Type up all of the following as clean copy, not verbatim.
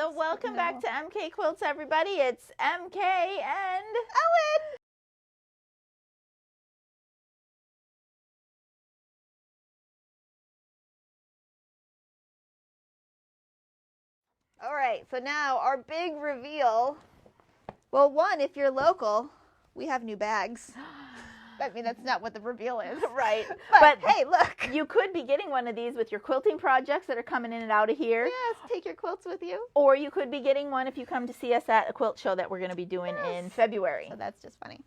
So welcome back to MK Quilts, everybody. It's MK and Ellen. All right, so now our big reveal. Well, one, if you're local, we have new bags. I mean, that's not what the reveal is. right. But hey, look. You could be getting one of these with your quilting projects that are coming in and out of here. Yes, take your quilts with you. Or you could be getting one if you come to see us at a quilt show that we're going to be doing in February. So that's just funny.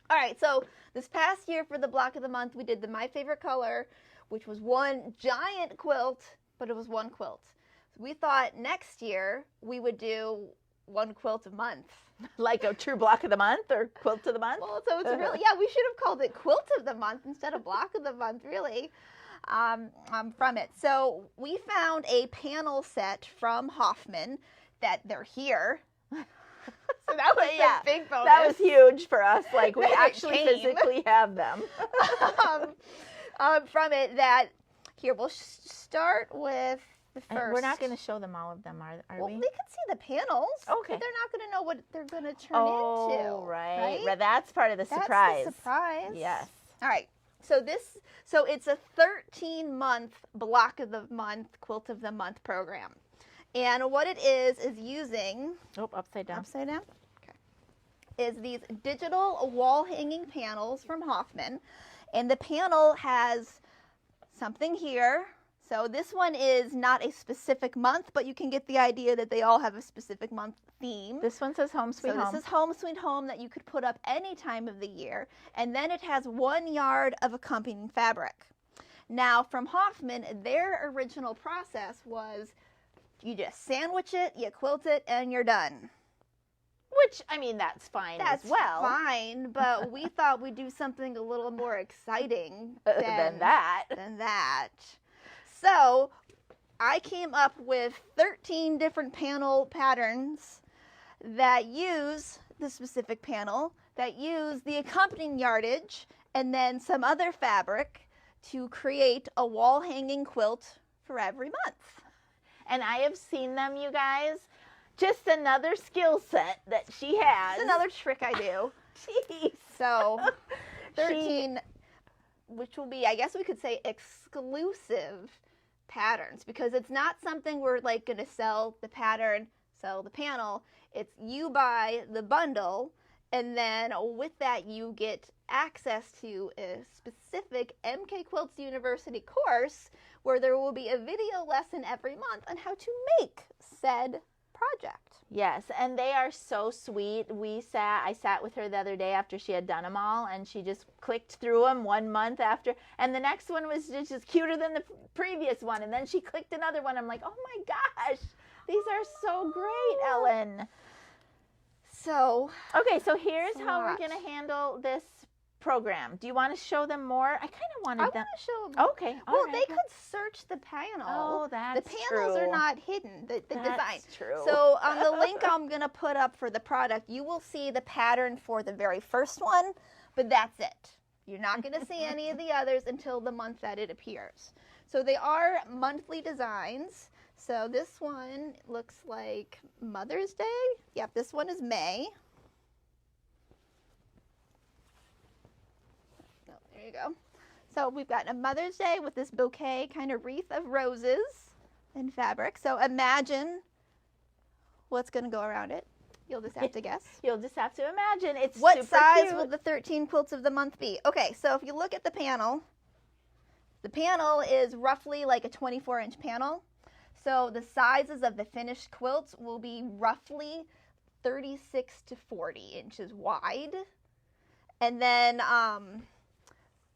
All right, so this past year for the block of the month, we did the My Favorite Color, which was one giant quilt, but it was one quilt. So we thought next year we would do one quilt a month. Like a true block of the month or quilt of the month? Well, so it's really, yeah, we should have called it quilt of the month instead of block of the month, really, from it. So we found a panel set from Hoffman that they're here. So that was a big bonus. That was huge for us. Like, we actually physically have them. From it that, here, we'll start with the first. We're not going to show them all of them, are we? Well, they can see the panels. Okay. But they're not going to know what they're going to turn into. Oh, right. Well, that's part of the surprise. That's the surprise. Yes. All right. So it's a 13-month block of the month, quilt of the month program. And what it is using... Oh, upside down. Upside down? Okay. Is these digital wall hanging panels from Hoffman. And the panel has something here. So this one is not a specific month, but you can get the idea that they all have a specific month theme. This one says Home Sweet Home. So this is Home Sweet Home that you could put up any time of the year. And then it has 1 yard of accompanying fabric. Now from Hoffman, their original process was you just sandwich it, you quilt it, and you're done. Which, I mean, that's fine as well. That's fine, but we thought we'd do something a little more exciting than that. So I came up with 13 different panel patterns that use the specific panel, that use the accompanying yardage, and then some other fabric to create a wall hanging quilt for every month. And I have seen them, you guys. Just another skill set that she has. It's another trick I do. Jeez. So 13, which will be, I guess we could say, exclusive patterns, because it's not something we're like going to sell the pattern, sell the panel. It's you buy the bundle, and then with that you get access to a specific MK Quilts University course where there will be a video lesson every month on how to make said project. Yes, and they are so sweet. I sat with her the other day after she had done them all, and she just clicked through them 1 month after, and the next one was just cuter than the previous one, and then she clicked another one. I'm like, oh my gosh, these are so great, Ellen. So, okay, so here's how we're going to handle this program. Do you want to show them more? I kind of wanted them. I want to show them. Okay. Well, they could search the panel. Oh, that's true. The panels are not hidden. The design. That's true. So on the link I'm going to put up for the product, you will see the pattern for the very first one, but that's it. You're not going to see any of the others until the month that it appears. So they are monthly designs. So this one looks like Mother's Day. Yep, this one is May. There you go. So we've got a Mother's Day with this bouquet kind of wreath of roses in fabric. So imagine what's going to go around it. You'll just have to guess. You'll just have to imagine. It's what super size cute. will the 13 quilts of the month be? Okay, so if you look at the panel is roughly like a 24-inch panel. So the sizes of the finished quilts will be roughly 36 to 40 inches wide. And then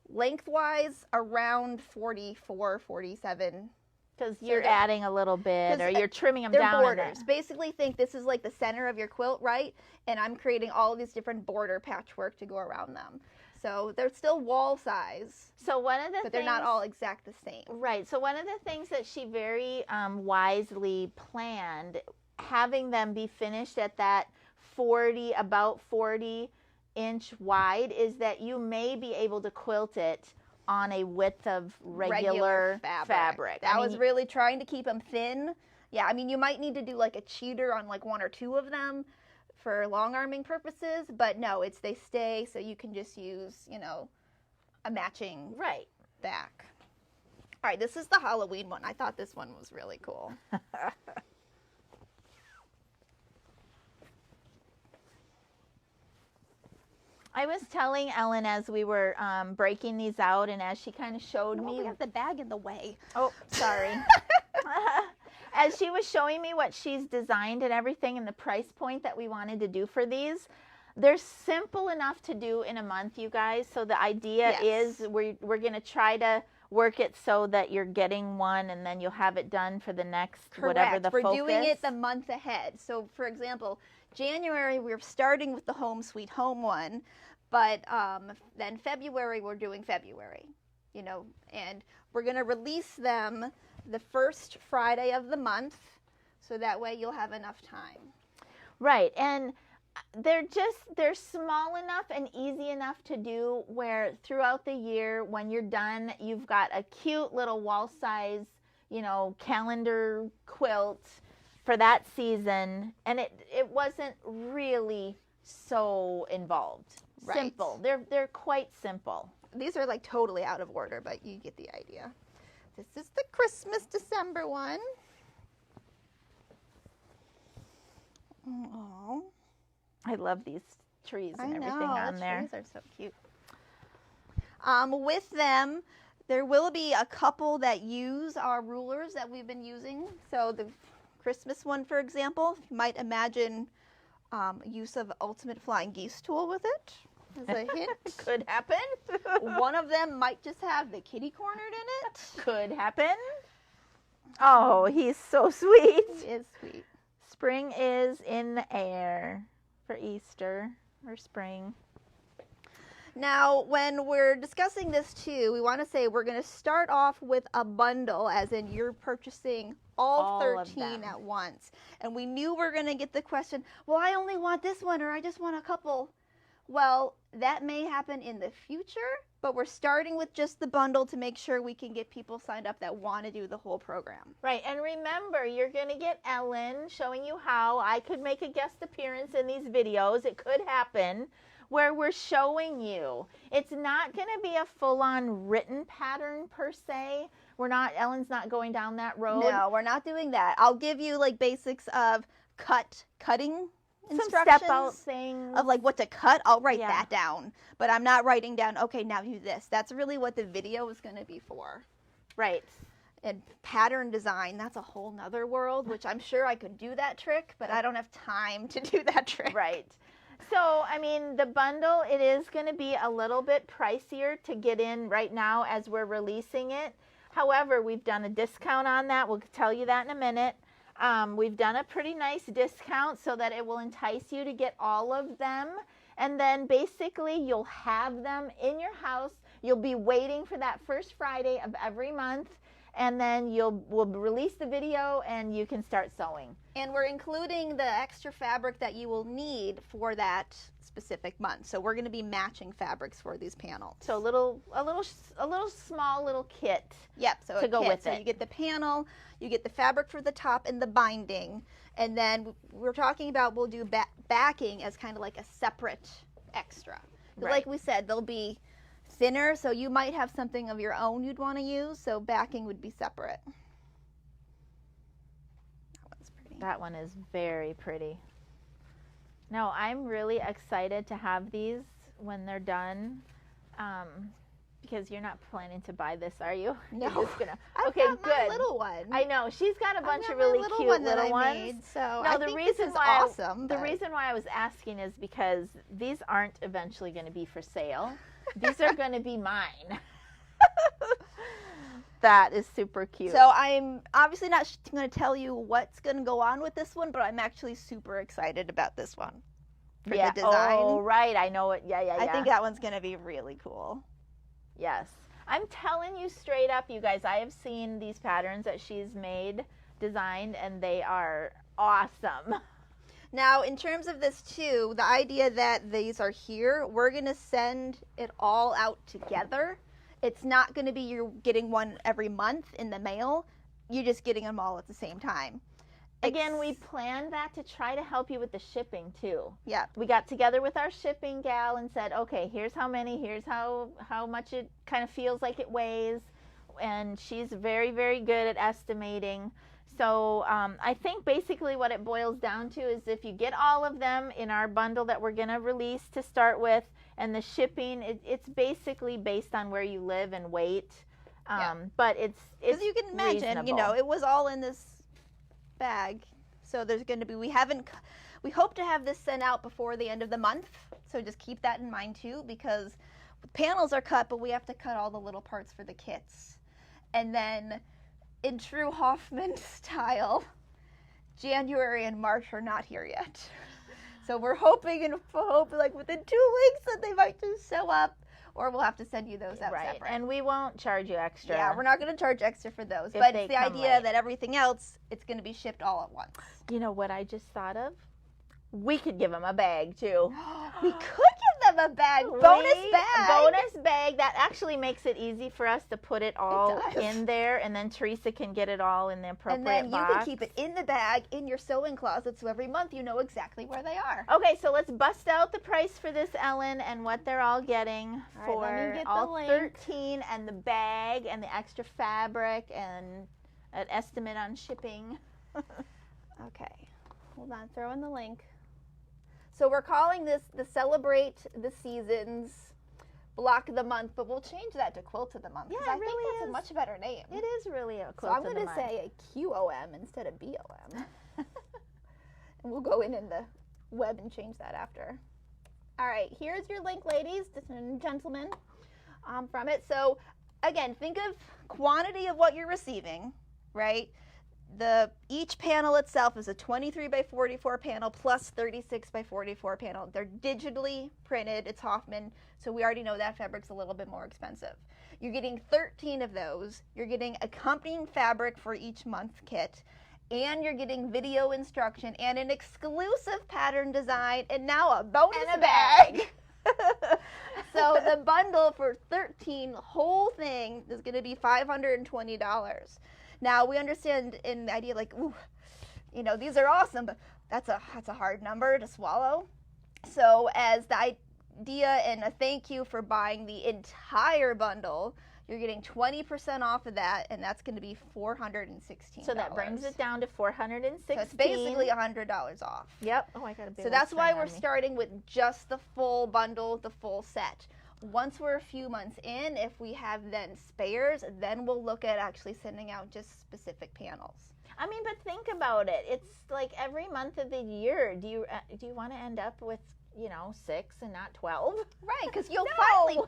lengthwise around 44, 47. Because you're adding a little bit, or you're trimming them down. They're borders. Basically think this is like the center of your quilt, right? And I'm creating all these different border patchwork to go around them. So they're still wall size. So one of the but they're not all exact the same. Right. So one of the things that she very wisely planned, having them be finished at that about 40-inch wide, is that you may be able to quilt it on a width of regular fabric. I was really trying to keep them thin Yeah, I mean, you might need to do like a cheater on like 1 or 2 of them for long arming purposes, but no, they stay, so you can just use, you know, a matching back. All right, this is the Halloween one. I thought this one was really cool. I was telling Ellen as we were breaking these out, and as she kind of showed me. We have the bag in the way. Oh, sorry. As she was showing me what she's designed and everything and the price point that we wanted to do for these, they're simple enough to do in a month, you guys. So the idea is we're going to try to work it so that you're getting one and then you'll have it done for the next whatever the focus. We're doing it the month ahead. So for example, January we're starting with the Home Sweet Home one, but then February we're doing February, you know, and we're going to release them the first Friday of the month, so that way you'll have enough time. Right, and they're small enough and easy enough to do where throughout the year when you're done, you've got a cute little wall size, you know, calendar quilt for that season, and it wasn't really so involved. Right. Simple. They're quite simple. These are like totally out of order, but you get the idea. This is the Christmas December one. Oh, I love these trees and everything on there. Trees are so cute. With them, there will be a couple that use our rulers that we've been using. So the Christmas one, for example, you might imagine use of Ultimate Flying Geese tool with it. As a hint. Could happen. One of them might just have the kitty cornered in it. Could happen. Oh, he's so sweet. He is sweet. Spring is in the air for Easter or spring. Now, when we're discussing this too, we want to say we're going to start off with a bundle, as in you're purchasing all 13 at once. And we knew we're going to get the question, well, I only want this one or I just want a couple. Well, that may happen in the future, but we're starting with just the bundle to make sure we can get people signed up that want to do the whole program. Right, and remember, you're going to get Ellen showing you how I could make a guest appearance in these videos. It could happen where we're showing you. It's not going to be a full-on written pattern per se. Ellen's not going down that road. No, we're not doing that. I'll give you like basics of cutting instructions, some step out things of like what to cut. I'll write that down, but I'm not writing down, okay, now do this. That's really what the video is going to be for. Right. And pattern design, that's a whole nother world, which I'm sure I could do that trick, but I don't have time to do that trick. Right. So, I mean, the bundle, it is going to be a little bit pricier to get in right now as we're releasing it. However, we've done a discount on that. We'll tell you that in a minute. We've done a pretty nice discount so that it will entice you to get all of them. And then basically you'll have them in your house. You'll be waiting for that first Friday of every month. And then we'll release the video and you can start sewing. And we're including the extra fabric that you will need for that specific month. So we're going to be matching fabrics for these panels. So a little small little kit. Yep. So to go with it. So you get the panel, you get the fabric for the top and the binding, and then we're talking about we'll do backing as kind of like a separate extra. Right. Like we said, they'll be thinner, so you might have something of your own you'd want to use, so backing would be separate. That one's pretty. That one is very pretty. No, I'm really excited to have these when they're done, because you're not planning to buy this, are you? No. You're just gonna, I've got my little one. I know, she's got a bunch of really cute little ones. Made, so no, I the think reason this is why awesome. The reason why I was asking is because these aren't eventually going to be for sale. These are going to be mine. That is super cute. So I'm obviously not going to tell you what's going to go on with this one, but I'm actually super excited about this one for the design. Oh, right. I know it. Yeah. I think that one's going to be really cool. Yes. I'm telling you straight up, you guys, I have seen these patterns that she's designed, and they are awesome. Now, in terms of this too, the idea that these are here, we're going to send it all out together. It's not going to be you're getting one every month in the mail. You're just getting them all at the same time. Again, we planned that to try to help you with the shipping too. Yeah. We got together with our shipping gal and said, okay, here's how many, here's how much it kind of feels like it weighs. And she's very, very good at estimating. So I think basically what it boils down to is if you get all of them in our bundle that we're going to release to start with, and the shipping, it's basically based on where you live and weight. But it's you can imagine, reasonable. you know, it was all in this bag. So there's going to be, we hope to have this sent out before the end of the month. So just keep that in mind too, because panels are cut, but we have to cut all the little parts for the kits. And then in true Hoffman style, January and March are not here yet. So we're hoping like within 2 weeks that they might just show up, or we'll have to send you those out separate. And we won't charge you extra. Yeah, we're not going to charge extra for those. But it's the idea that everything else, it's going to be shipped all at once. You know what I just thought of? We could give them a bag too. We could give them a bag. Bonus bag. That actually makes it easy for us to put it all in there, and then Teresa can get it all in the appropriate box. And then you can keep it in the bag in your sewing closet, so every month you know exactly where they are. Okay, so let's bust out the price for this, Ellen, and what they're all getting for all 13, and the bag and the extra fabric and an estimate on shipping. Okay, hold on, throw in the link. So we're calling this the Celebrate the Seasons Block of the Month, but we'll change that to Quilt of the Month. Yeah, I think that's a much better name. It is really a So Quilt I'm of the going Month. to say a QOM instead of BOM. And we'll go in the web and change that after. All right, here's your link, ladies and gentlemen, from it. So again, think of quantity of what you're receiving, right? Each panel itself is a 23 by 44 panel plus 36 by 44 panel. They're digitally printed. It's Hoffman, so we already know that fabric's a little bit more expensive. You're getting 13 of those. You're getting accompanying fabric for each month kit, and you're getting video instruction and an exclusive pattern design, and now a bonus bag. So the bundle for 13, whole thing, is going to be $520. Now, we understand in the idea like, ooh, you know, these are awesome, but that's a hard number to swallow. So as the idea and a thank you for buying the entire bundle, you're getting 20% off of that, and that's going to be $416. So that brings it down to $416. So it's basically $100 off. Yep. Oh, I got a big. So that's why we're starting with just the full bundle, the full set. Once we're a few months in, if we have then spares, then we'll look at actually sending out just specific panels. I mean, but think about it. It's like every month of the year. Do you want to end up with, 6 and not 12? Right, because you'll finally,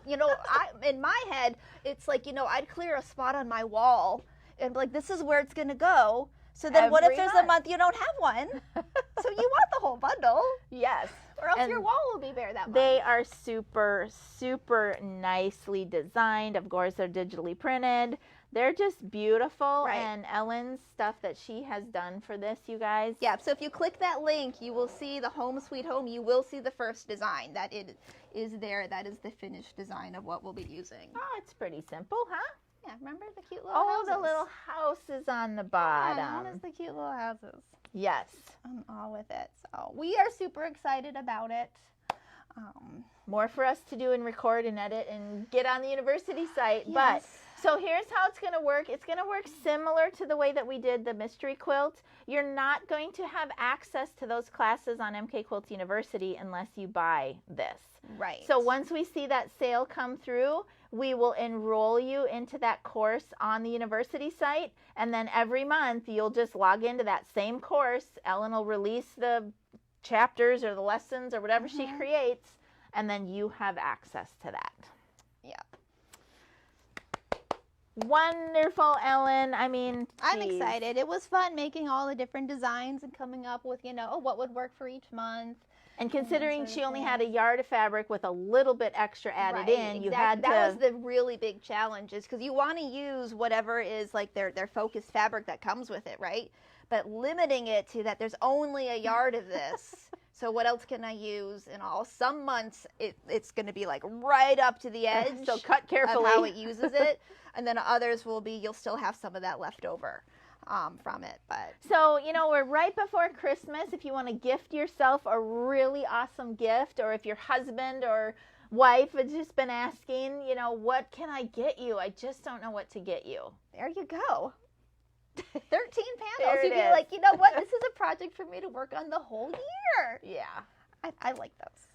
in my head, it's like, I'd clear a spot on my wall and be like, this is where it's going to go. So then what if there's a month you don't have one? So you want the whole bundle. Yes. Or else your wall will be bare that month. They are super, super nicely designed. Of course, they're digitally printed. They're just beautiful. Right. And Ellen's stuff that she has done for this, you guys. Yeah, so if you click that link, you will see the Home Sweet Home. You will see the first design. That it is there. That is the finished design of what we'll be using. Oh, it's pretty simple, huh? Yeah, remember the cute little houses? The little houses on the bottom. Yeah, notice the cute little houses. Yes. I'm all with it. So we are super excited about it. More for us to do and record and edit and get on the university site. Yes. But so here's how it's going to work. It's going to work similar to the way that we did the mystery quilt. You're not going to have access to those classes on MK Quilts University unless you buy this. Right. So once we see that sale come through, we will enroll you into that course on the university site, and then every month you'll just log into that same course. Ellen will release the chapters or the lessons or whatever she creates, and then you have access to that. Yeah. Wonderful, Ellen. I mean, I'm excited. It was fun making all the different designs and coming up with, what would work for each month. And considering she only had a yard of fabric with a little bit extra added in, you had to... That was the really big challenge, is because you want to use whatever is like their focused fabric that comes with it, right? But limiting it to that there's only a yard of this. So what else can I use? And some months it's going to be like right up to the edge. So cut carefully of how it uses it. And then others will be, you'll still have some of that left over. from it. But so, you know, we're right before Christmas. If you want to gift yourself a really awesome gift, or if your husband or wife has just been asking, you know, what can I get you? I just don't know what to get you. there you go. 13 panels. There You'd it be is. like, you know what? This is a project for me to work on the whole year. Yeah. I like those.